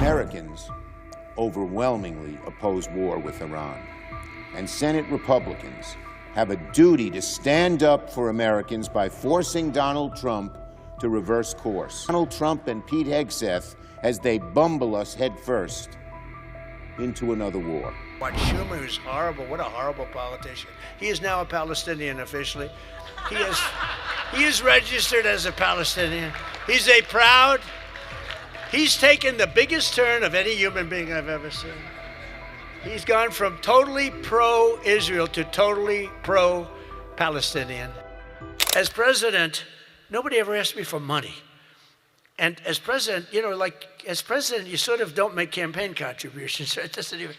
Americans overwhelmingly oppose war with Iran, and Senate Republicans have a duty to stand up for Americans by forcing Donald Trump to reverse course. Donald Trump and Pete Hegseth as they bumble us headfirst into another war. What Schumer is horrible. What a horrible politician. He is now a Palestinian officially. He is registered as a Palestinian. He's taken the biggest turn of any human being I've ever seen. He's gone from totally pro-Israel to totally pro-Palestinian. As president, nobody ever asked me for money. And as president, you sort of don't make campaign contributions. It doesn't even.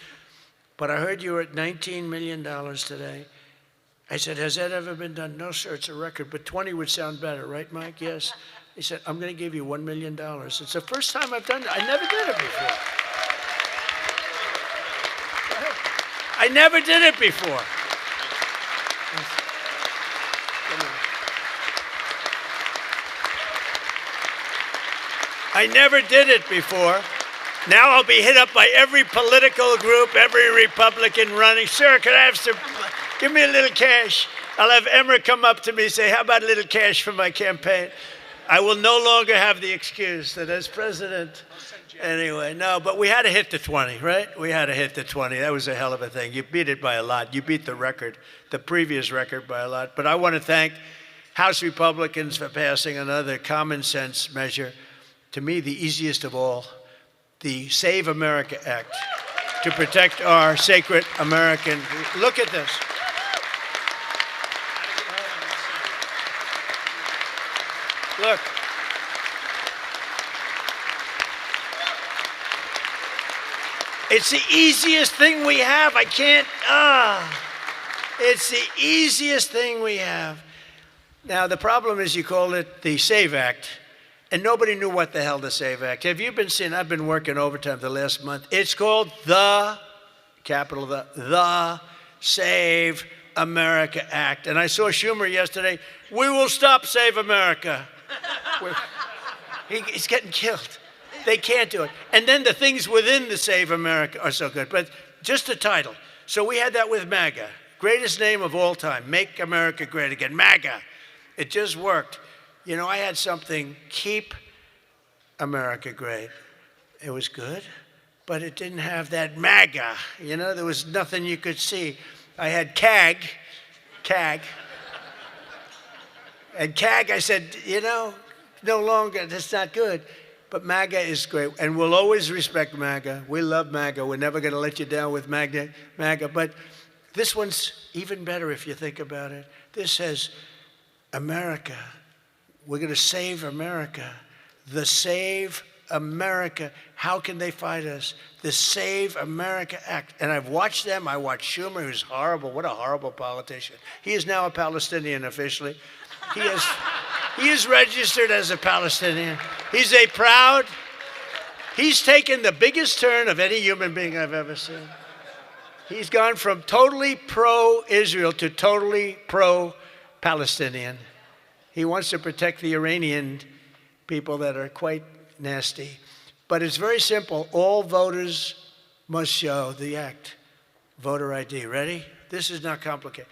But I heard you were at $19 million today. I said, has that ever been done? No, sir, it's a record, but 20 would sound better, right, Mike? Yes. He said, I'm going to give you $1 million. It's the first time I've done it. I never did it before. I never did it before. I never did it before. Now I'll be hit up by every political group, every Republican running. Sir, could I have some, give me a little cash. I'll have Emmer come up to me and say, how about a little cash for my campaign? I will no longer have the excuse that as president, anyway, no, but we had to hit the 20, right? We had to hit the 20. That was a hell of a thing. You beat it by a lot. You beat the record, the previous record by a lot. But I want to thank House Republicans for passing another common sense measure, to me the easiest of all, the Save America Act, to protect our sacred American. Look at this. Look. It's the easiest thing we have. It's the easiest thing we have. Now, the problem is you call it the SAVE Act, and nobody knew what the hell the SAVE Act. Have you been seeing, I've been working overtime the last month. It's called the Save America Act. And I saw Schumer yesterday. We will stop Save America. He's getting killed. They can't do it. And then the things within the Save America are so good. But just the title. So we had that with MAGA. Greatest name of all time. Make America Great Again. MAGA. It just worked. You know, I had something, Keep America Great. It was good, but it didn't have that MAGA. You know, there was nothing you could see. I had CAG. And CAG, I said, you know, no longer, that's not good. But MAGA is great, and we'll always respect MAGA. We love MAGA. We're never going to let you down with MAGA. But this one's even better if you think about it. This says, America. We're going to save America. The Save America. How can they fight us? The Save America Act. And I've watched them. I watched Schumer, who's horrible. What a horrible politician. He is now a Palestinian officially. He is registered as a Palestinian. He's taken the biggest turn of any human being I've ever seen. He's gone from totally pro-Israel to totally pro-Palestinian. He wants to protect the Iranian people that are quite nasty. But it's very simple. All voters must show the act. Voter ID. Ready? This is not complicated.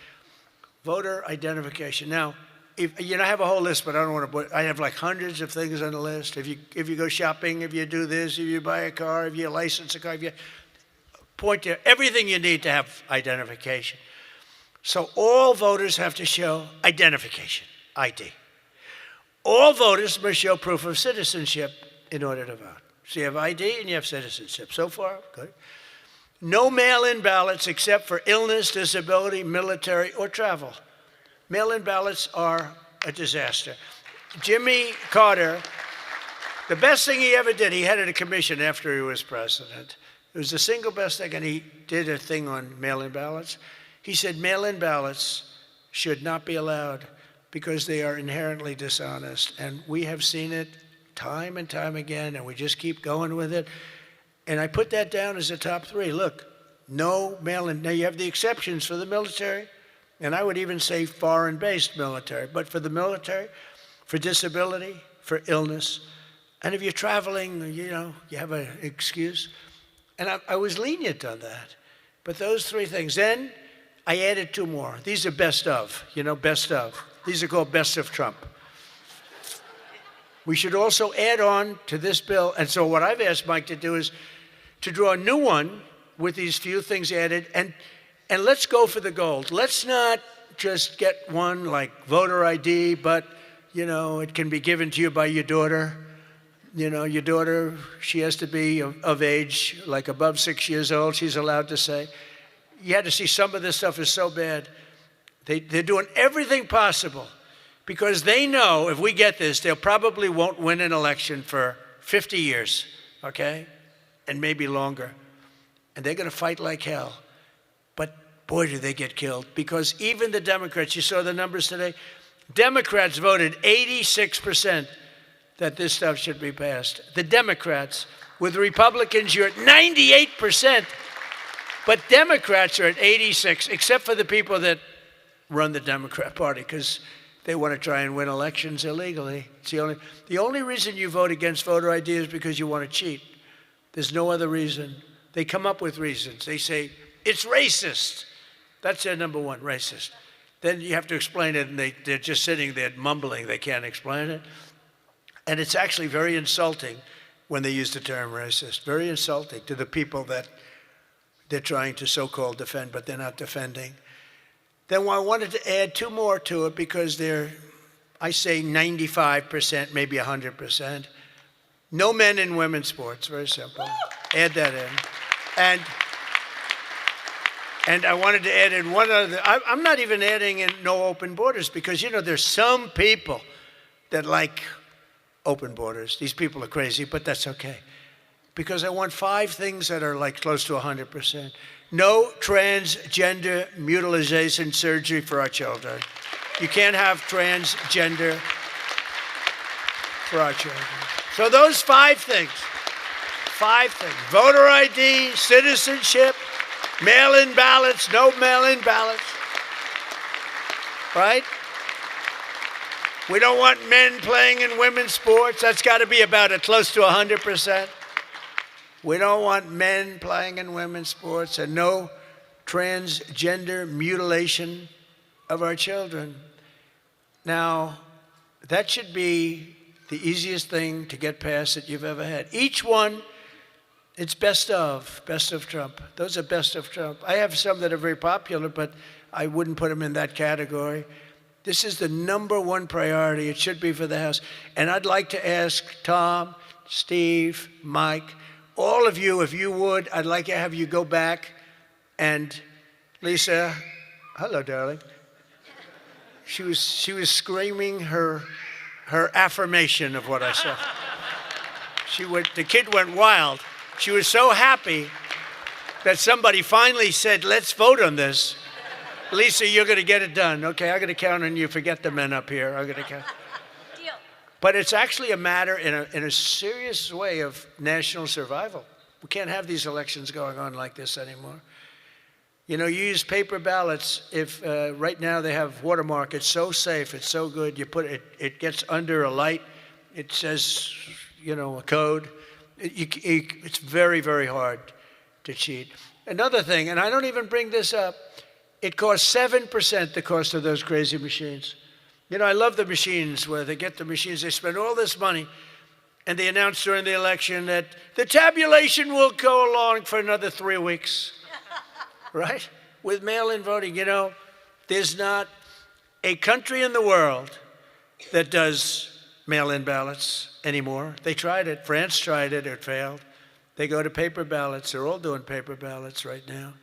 Voter identification. Now, I have a whole list, but I don't want to put, I have like hundreds of things on the list. If you go shopping, if you do this, if you buy a car, if you license a car, if you point to everything you need to have identification. So all voters have to show identification, ID. All voters must show proof of citizenship in order to vote. So you have ID and you have citizenship. So far, good. No mail-in ballots except for illness, disability, military, or travel. Mail-in ballots are a disaster. Jimmy Carter, the best thing he ever did, he headed a commission after he was president. It was the single best thing, and he did a thing on mail-in ballots. He said mail-in ballots should not be allowed because they are inherently dishonest. And we have seen it time and time again, and we just keep going with it. And I put that down as a top 3. Look, no mail-in. Now, you have the exceptions for the military, and I would even say foreign-based military. But for the military, for disability, for illness, And if you're traveling, you have an excuse. And I was lenient on that. But those three things. Then I added two more. These are best of, best of. These are called best of Trump. We should also add on to this bill. And so what I've asked Mike to do is to draw a new one with these few things added. And let's go for the gold. Let's not just get one like voter ID, but, it can be given to you by your daughter. Your daughter, she has to be of age, like above 6 years old, she's allowed to say. You had to see some of this stuff is so bad. They're doing everything possible because they know if we get this, they probably won't win an election for 50 years, okay? And maybe longer. And they're going to fight like hell. But boy, do they get killed. Because even the Democrats, you saw the numbers today, Democrats voted 86% that this stuff should be passed. The Democrats. With Republicans, you're at 98%. But Democrats are at 86, except for the people that run the Democrat Party, because they want to try and win elections illegally. It's the only reason you vote against voter ID is because you want to cheat. There's no other reason. They come up with reasons. They say, it's racist. That's their number one, racist. Then you have to explain it, and they're just sitting there mumbling. They can't explain it. And it's actually very insulting when they use the term racist. Very insulting to the people that they're trying to so-called defend, but they're not defending. Then I wanted to add two more to it because they're, I say 95%, maybe 100%. No men in women's sports, very simple. Add that in. And I wanted to add in one other, I'm not even adding in no open borders because, there's some people that like open borders. These people are crazy, but that's okay. Because I want 5 things that are like close to 100%. No transgender mutilation surgery for our children. You can't have transgender for our children. So those 5 things. 5 things. Voter ID, citizenship, mail-in ballots, no mail-in ballots. Right? We don't want men playing in women's sports. That's got to be about close to 100%. We don't want men playing in women's sports and no transgender mutilation of our children. Now, that should be the easiest thing to get passed that you've ever had. Each one, it's best of Trump. Those are best of Trump. I have some that are very popular, but I wouldn't put them in that category. This is the number one priority. It should be for the House. And I'd like to ask Tom, Steve, Mike, all of you, if you would, I'd like to have you go back and Lisa, hello, darling. She was screaming her affirmation of what I said. The kid went wild. She was so happy that somebody finally said, let's vote on this. Lisa, you're going to get it done. Okay, I'm going to count on you. Forget the men up here. I'm going to count. Deal. But it's actually a matter in a serious way of national survival. We can't have these elections going on like this anymore. You use paper ballots. If right now they have watermark, it's so safe, it's so good. You put it gets under a light. It says, a code. It's very, very hard to cheat. Another thing, and I don't even bring this up, it costs 7% the cost of those crazy machines. I love the machines where they get the machines, they spend all this money, and they announce during the election that the tabulation will go along for another 3 weeks. Right? With mail-in voting, there's not a country in the world that does mail-in ballots anymore. They tried it. France tried it. It failed. They go to paper ballots. They're all doing paper ballots right now.